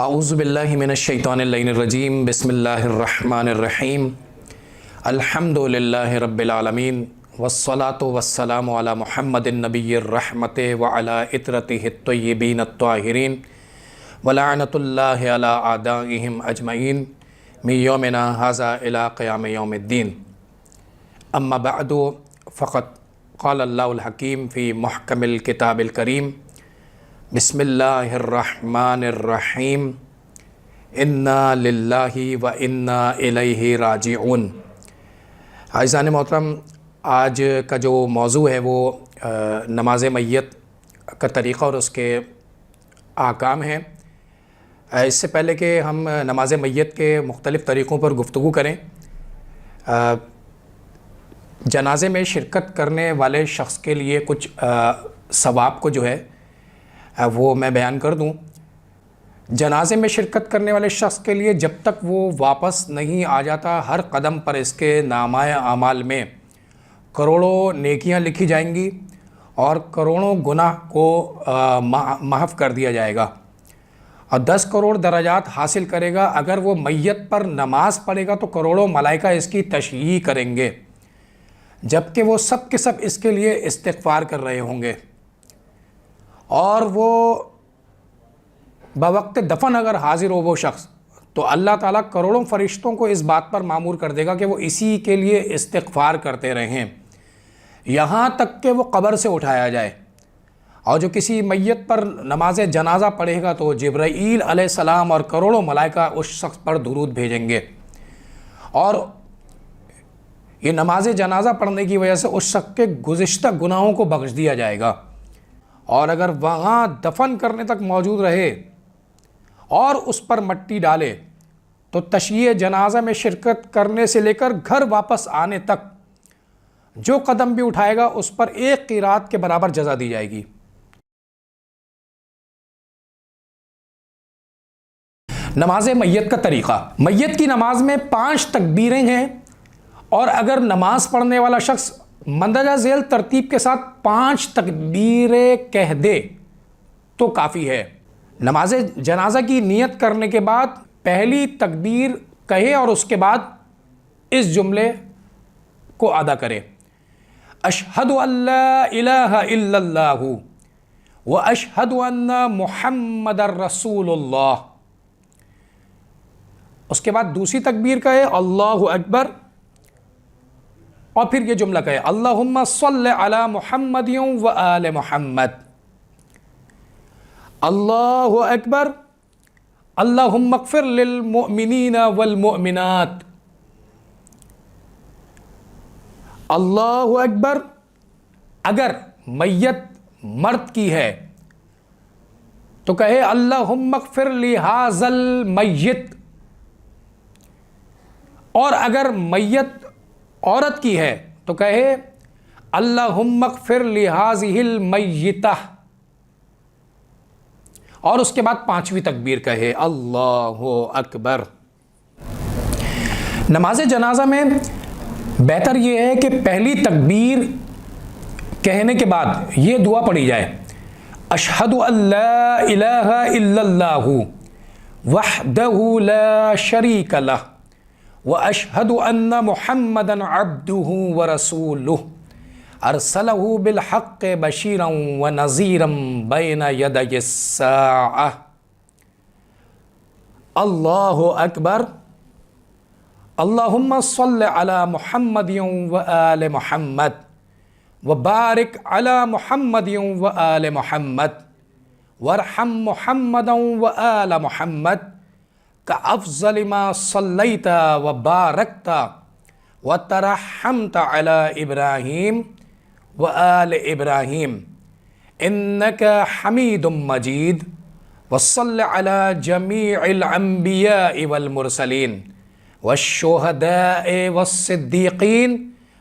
اعوذ باللہ من الشیطان اللعین الرجیم بسم اللہ الرحمن الرحیم الحمد للہ رب العالمین والصلاة والسلام علی محمد النبی الرحمت وعلی اطرتہ الطیبین الطاہرین ولعنۃ اللہ علی اعدائہم اجمعین من یومنا ھذا الی قیام یوم الدین اما بعد فقد قال اللہ الحکیم فی محکم الکتاب الکریم بسم اللہ الرحمن الرحیم انا للہ و انا الیہ راجعون۔ عزیزان محترم، آج کا جو موضوع ہے وہ نماز میت کا طریقہ اور اس کے احکام ہیں۔ اس سے پہلے کہ ہم نماز میت کے مختلف طریقوں پر گفتگو کریں، جنازے میں شرکت کرنے والے شخص کے لیے کچھ ثواب کو جو ہے وہ میں بیان کر دوں۔ جنازے میں شرکت کرنے والے شخص کے لیے جب تک وہ واپس نہیں آ جاتا، ہر قدم پر اس کے نامہ اعمال میں کروڑوں نیکیاں لکھی جائیں گی اور کروڑوں گناہ کو محو کر دیا جائے گا، اور 10 کروڑ درجات حاصل کرے گا۔ اگر وہ میت پر نماز پڑھے گا تو کروڑوں ملائکہ اس کی تشییع کریں گے، جبکہ وہ سب کے سب اس کے لیے استغفار کر رہے ہوں گے، اور وہ بوقت دفن اگر حاضر ہو وہ شخص، تو اللہ تعالیٰ کروڑوں فرشتوں کو اس بات پر مامور کر دے گا کہ وہ اسی کے لیے استغفار کرتے رہیں یہاں تک کہ وہ قبر سے اٹھایا جائے۔ اور جو کسی میت پر نماز جنازہ پڑھے گا تو جبرائیل علیہ السلام اور کروڑوں ملائکہ اس شخص پر درود بھیجیں گے، اور یہ نماز جنازہ پڑھنے کی وجہ سے اس شخص کے گزشتہ گناہوں کو بخش دیا جائے گا، اور اگر وہاں دفن کرنے تک موجود رہے اور اس پر مٹی ڈالے تو تشییع جنازہ میں شرکت کرنے سے لے کر گھر واپس آنے تک جو قدم بھی اٹھائے گا اس پر 1 قیرات کے برابر جزا دی جائے گی۔ نماز میت کا طریقہ۔ میت کی نماز میں 5 تکبیریں ہیں، اور اگر نماز پڑھنے والا شخص مندرجہ ذیل ترتیب کے ساتھ 5 تکبیریں کہہ دے تو کافی ہے۔ نماز جنازہ کی نیت کرنے کے بعد پہلی تکبیر کہے اور اس کے بعد اس جملے کو ادا کرے: اشہد ان لا الہ الا اللہ و اشہد ان محمد رسول اللہ۔ اس کے بعد دوسری تکبیر کہے اللہ اکبر، اور پھر یہ جملہ کہے اللہم صلی علی محمد و آل محمد۔ اللہ اکبر، اللہم اغفر للمؤمنین والمؤمنات۔ اللہ اکبر۔ اگر میت مرد کی ہے تو کہے اللہم اغفر لہذا المیت، اور اگر میت عورت کی ہے تو کہے اللہم اغفر لہذہ المیتہ، اور اس کے بعد 5ویں تکبیر کہے اللہ اکبر۔ نماز جنازہ میں بہتر یہ ہے کہ پہلی تکبیر کہنے کے بعد یہ دعا پڑھی جائے: اشہد ان لا الہ الا اللہ وحدہ لا شریک لہ واشہد ان محمدا عبدہ ورسولہ ارسلہ بالحق بشیرا ونذیرا بین یدی الساعہ۔ اللہ اکبر۔ اللہم صلی علی محمد وآل محمد وبارک علی محمد وآل محمد وارحم محمدا وآل محمد کأفضل ما صلیت وبارکت وترحمت علی ابراہیم وآل ابراہیم انک حمید مجید وصلی علی جمیع الانبیاء والمرسلین والشہداء والصدیقین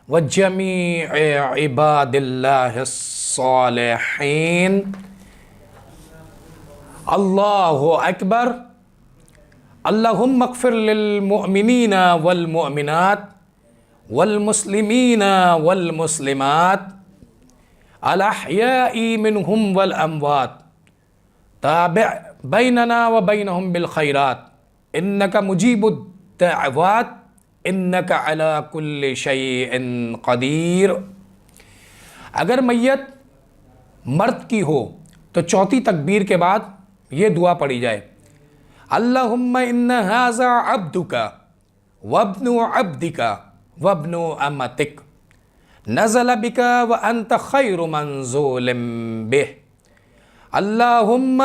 وجمیع عباد اللہ الصالحین۔ اللہ اکبر۔ اللہم اغفر للمؤمنین والمؤمنات والمسلمین والمسلمات الاحیاء منہم والاموات تابع بیننا و بینہم بالخیرات انک مجیب الدعوات انک علی کل شیء قدیر۔ اگر میت مرد کی ہو تو چوتھی تکبیر کے بعد یہ دعا پڑھی جائے، اللہم ان ھذا عبدک وابن عبدک وابن امتک نزل بک وانت خیر منزول بہ، اللہم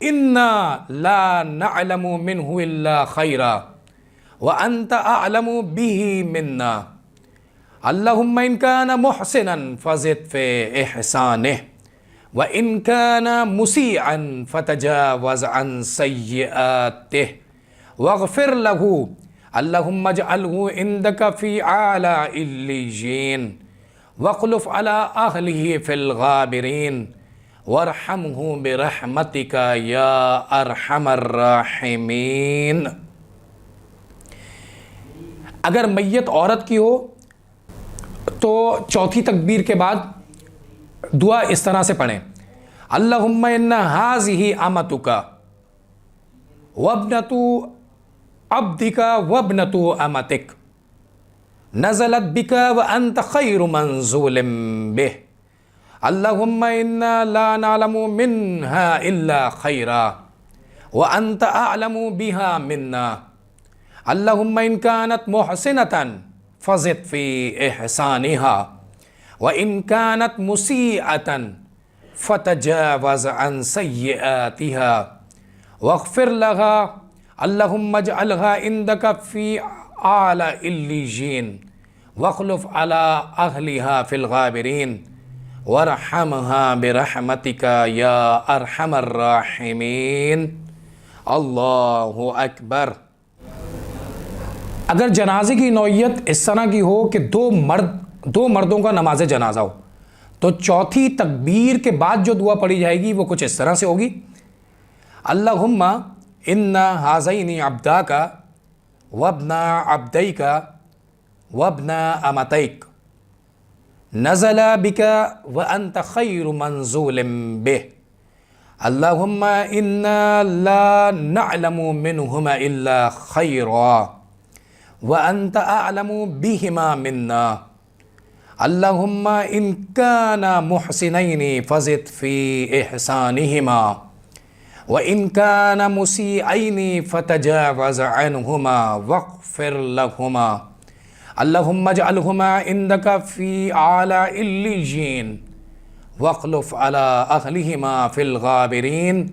انا لا نعلم منہ الا خیرا وانت اعلم به منا، اللہم ان کان محسنا فزد فی احسانہ وان کان مسیئا فتجاوز عن سیئاتہ واغفر لہ، اللہم اجعلہ عندک فی اعلی علیین واخلف علی اہلہ فی الغابرین وارحمہ برحمتک یا ارحم الراحمین۔ اگر میت عورت کی ہو تو چوتھی تکبیر کے بعد دعا اس طرح سے پڑھیں، اللہم ان ھذہ امتک وابنۃ عبدک وابنۃ امتک نزلت بک وانت خیر منزول بہ، اللہم انا لا نعلم منہا الا خیرا وانت اعلم بہا منا، اللہم ان کانت محسنۃ فزد فی احسانہا وان کانت مسیئۃ فتجاوز عن سیئاتہا واغفر لہا، اللہم اجعلہا عندک فی اعلی علیین واخلف علی اہلہا فی الغابرین وارحمہا برحمتک یا ارحم الراحمین۔ اللہ اکبر۔ اگر جنازے کی نوعیت اس طرح کی ہو کہ دو مردوں کا نماز جنازہ ہو تو چوتھی تکبیر کے بعد جو دعا پڑھی جائے گی وہ کچھ اس طرح سے ہوگی، اللہم ان ھذین عبداک وابن عبدیک وابن امتیک نزل بک وانت خیر منزول بہ، اللہم انا لا نعلم منہما الا خیرا وانت اعلم بہما منا، اللہم ان کانا محسنین فزد فی احسانہما وان کانا مسیئین فتجاوز عنہما واغفر لہما، اللہم اجعلہما عندک فی اعلی علیین واخلف علی اہلہما فی الغابرین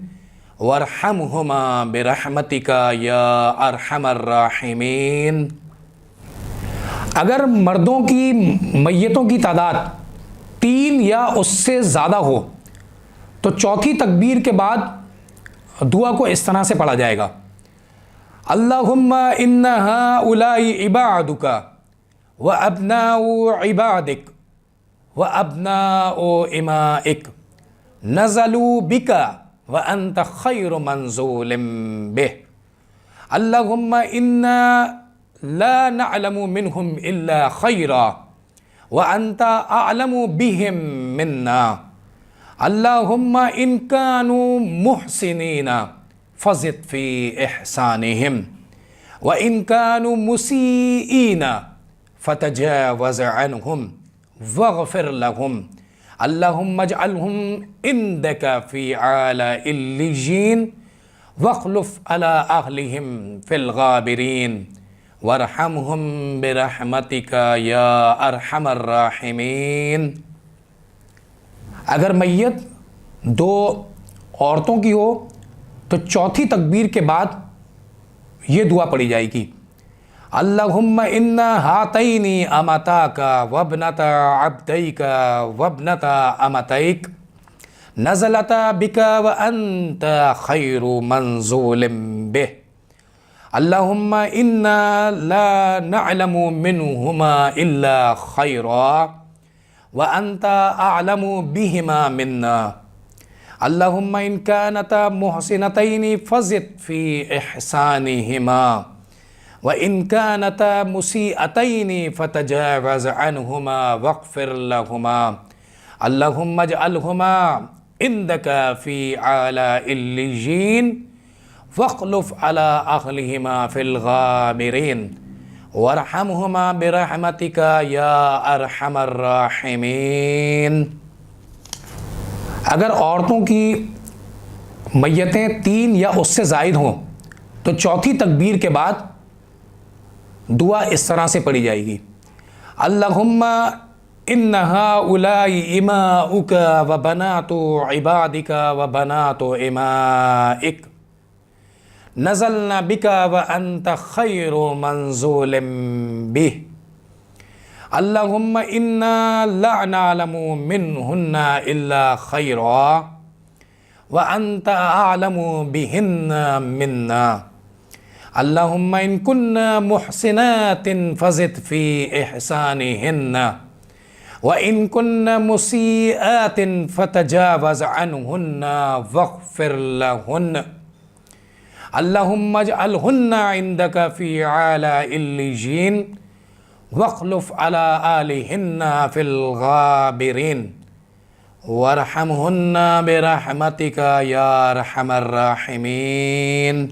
وارحمہما برحمتک یا ارحم الراحمین۔ اگر مردوں کی میتوں کی تعداد 3 یا اس سے زیادہ ہو تو چوتھی تکبیر کے بعد دعا کو اس طرح سے پڑھا جائے گا، اللہم ان ہؤلاء عبادک وابناء عبادک وابناء امائک نزلوا بک وانت خیر منزول بہ، اللہم انا لا نعلم منہم الا خیرا وانت اعلم بہم منا، اللہم ان کانوا محسنین فزد فی احسانہم وان کانوا مسیئین فتجاوز عنہم واغفر لہم، اللہم اجعلہم عندک فی اعلی علیین واخلف علی اہلہم فی الغابرین وارحمہم برحمتک یا ارحم الراحمین۔ اگر میت 2 عورتوں کی ہو تو چوتھی تکبیر کے بعد یہ دعا پڑھی جائے گی، اللہم ان ہاتین امتاک وابنتا عبدیک وابنتا امتیک نزلتا بک وانت خیر منزول بہ، اللہم انا لا نعلم منہما الا خیرا وانت اعلم بہما منا، اللہم ان کانتا محسنتین فزد فی احسانہما وان کانتا مسیئتین فتجاوز عنہما واغفر لہما، اللہم اجعلہما عندک فی اعلی علیین واخلف علی اہلہما فی الغابرین وارحمہما برحمتک یا ارحم الراحمین۔ اگر عورتوں کی میتیں 3 یا اس سے زائد ہوں تو چوتھی تکبیر کے بعد دعا اس طرح سے پڑھی جائے گی: اللہم ان ہؤلاء اماؤک و بنات عبادک و بنات امائک نزلنا بک وانت خیر منزول بہ اللہم انا لا نعلم منہن الا خیرا وانت اعلم بہن منا اللہم ان کننا محسنات فزد فی احسانہن وان کننا مسیئات فتجاوز عنہن واغفر لہن اللہم اجعلہن عندک فی اعلی علیین واخلف علی آلہن فی الغابرین وارحمہن برحمتک یا ارحم الراحمین۔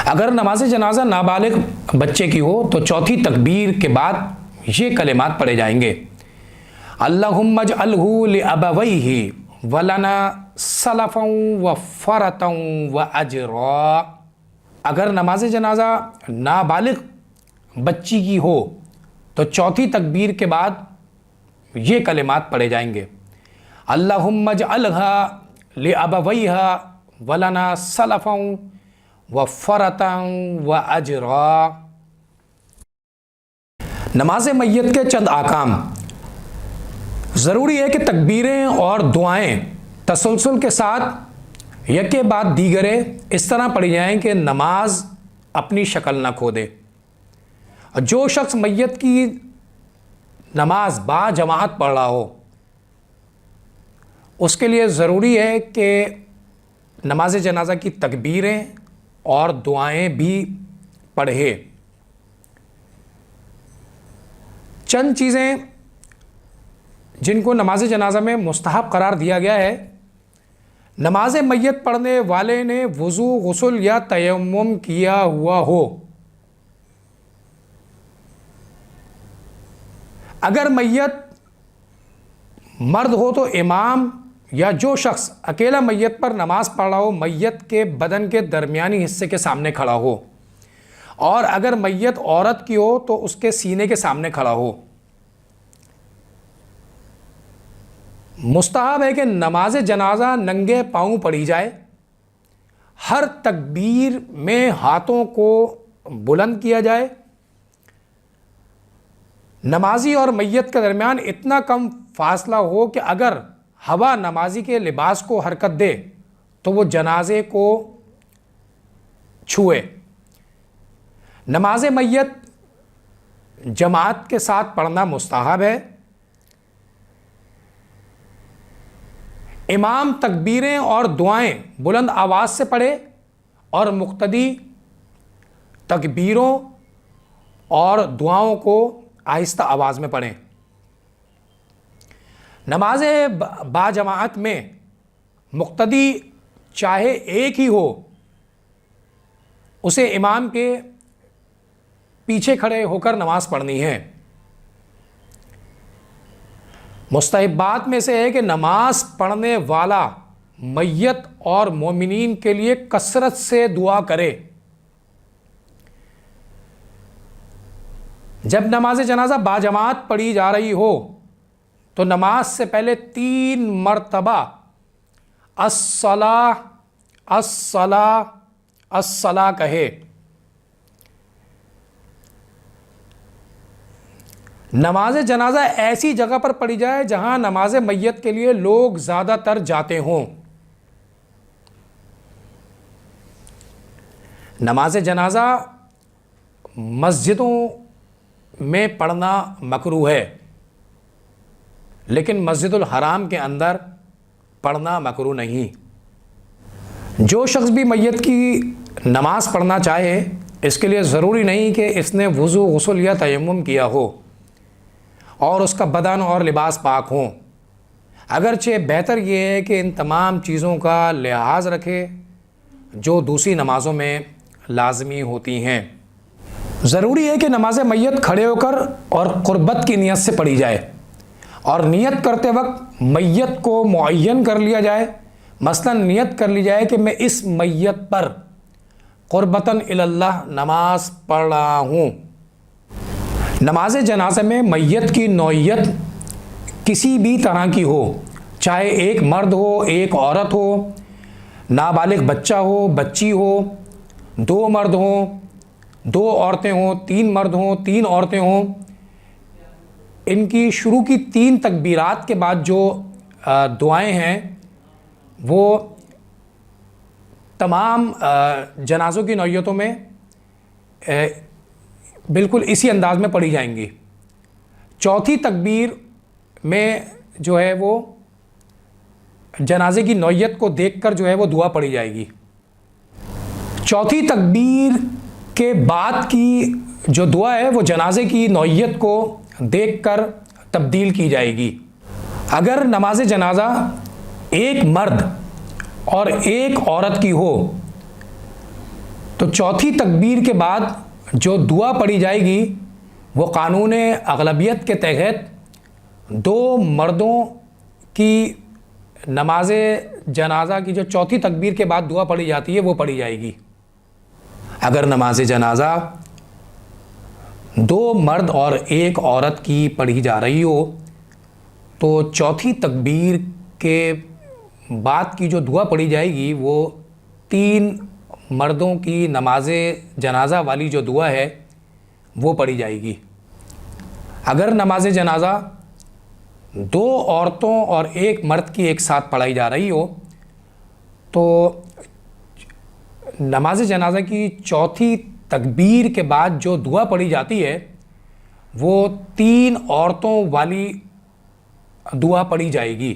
اگر نماز جنازہ نابالغ بچے کی ہو تو چوتھی تکبیر کے بعد یہ کلمات پڑھے جائیں گے: اللہم اجعلہ لأبویہ ولنا سلفا وفرتا واجرا۔ اگر نماز جنازہ نابالغ بچی کی ہو تو چوتھی تکبیر کے بعد یہ کلمات پڑھے جائیں گے: اللہم اجعلہا لأبویہا ولنا سلفا وفرتا واجرا۔ نماز میت کے چند احکام: ضروری ہے کہ تکبیریں اور دعائیں تسلسل کے ساتھ یکے بعد دیگرے اس طرح پڑھی جائیں کہ نماز اپنی شکل نہ کھو دے۔ اور جو شخص میت کی نماز با جماعت پڑھ رہا ہو اس کے لیے ضروری ہے کہ نماز جنازہ کی تکبیریں اور دعائیں بھی پڑھے۔ چند چیزیں جن کو نماز جنازہ میں مستحب قرار دیا گیا ہے: نماز میت پڑھنے والے نے وضو، غسل یا تیمم کیا ہوا ہو۔ اگر میت مرد ہو تو امام یا جو شخص اکیلا میت پر نماز پڑھ رہا ہو میت کے بدن کے درمیانی حصے کے سامنے کھڑا ہو، اور اگر میت عورت کی ہو تو اس کے سینے کے سامنے کھڑا ہو۔ مستحب ہے کہ نماز جنازہ ننگے پاؤں پڑھی جائے، ہر تکبیر میں ہاتھوں کو بلند کیا جائے، نمازی اور میت کے درمیان اتنا کم فاصلہ ہو کہ اگر ہوا نمازی کے لباس کو حرکت دے تو وہ جنازے کو چھوئے۔ نماز میت جماعت کے ساتھ پڑھنا مستحب ہے۔ امام تکبیریں اور دعائیں بلند آواز سے پڑھے اور مقتدی تکبیروں اور دعاؤں کو آہستہ آواز میں پڑھیں۔ نماز با جماعت میں مقتدی چاہے ایک ہی ہو اسے امام کے پیچھے کھڑے ہو کر نماز پڑھنی ہے۔ مستحبات میں سے ہے کہ نماز پڑھنے والا میت اور مومنین کے لیے کثرت سے دعا کرے۔ جب نماز جنازہ با جماعت پڑھی جا رہی ہو تو نماز سے پہلے 3 مرتبہ الصلاۃ الصلاۃ الصلاۃ کہے۔ نماز جنازہ ایسی جگہ پر پڑھی جائے جہاں نماز میت کے لیے لوگ زیادہ تر جاتے ہوں۔ نماز جنازہ مسجدوں میں پڑھنا مکروہ ہے، لیکن مسجد الحرام کے اندر پڑھنا مکروہ نہیں۔ جو شخص بھی میت کی نماز پڑھنا چاہے اس کے لیے ضروری نہیں کہ اس نے وضو، غسل یا تیمم کیا ہو اور اس کا بدن اور لباس پاک ہوں۔ اگرچہ بہتر یہ ہے کہ ان تمام چیزوں کا لحاظ رکھے جو دوسری نمازوں میں لازمی ہوتی ہیں۔ ضروری ہے کہ نماز میت کھڑے ہو کر اور قربت کی نیت سے پڑھی جائے، اور نیت کرتے وقت میت کو معین کر لیا جائے۔ مثلا نیت کر لی جائے کہ میں اس میت پر قربتاً اللہ نماز پڑھ رہا ہوں۔ نماز جنازہ میں میت کی نوعیت کسی بھی طرح کی ہو، چاہے ایک مرد ہو، ایک عورت ہو، نابالغ بچہ ہو، بچی ہو، 2 مرد ہوں، 2 عورتیں ہوں، 3 مرد ہوں، 3 عورتیں ہوں، ان کی شروع کی 3 تکبیرات کے بعد جو دعائیں ہیں وہ تمام جنازوں کی نوعیتوں میں بالکل اسی انداز میں پڑھی جائیں گی۔ چوتھی تکبیر میں جو ہے وہ جنازے کی نوعیت کو دیکھ کر جو ہے وہ دعا پڑھی جائے گی۔ چوتھی تکبیر کے بعد کی جو دعا ہے وہ جنازے کی نوعیت کو دیکھ کر تبدیل کی جائے گی۔ اگر نماز جنازہ ایک مرد اور ایک عورت کی ہو تو چوتھی تکبیر کے بعد جو دعا پڑھی جائے گی وہ قانون اغلبیت کے تحت 2 مردوں کی نماز جنازہ کی جو چوتھی تکبیر کے بعد دعا پڑھی جاتی ہے وہ پڑھی جائے گی۔ اگر نماز جنازہ 2 مرد اور ایک عورت کی پڑھی جا رہی ہو تو چوتھی تکبیر کے بعد کی جو دعا پڑھی جائے گی وہ 3 مردوں کی نماز جنازہ والی جو دعا ہے وہ پڑھی جائے گی۔ اگر نماز جنازہ 2 عورتوں اور 1 مرد کی ایک ساتھ پڑھائی جا رہی ہو تو نماز جنازہ کی چوتھی تکبیر کے بعد جو دعا پڑھی جاتی ہے وہ 3 عورتوں والی دعا پڑھی جائے گی۔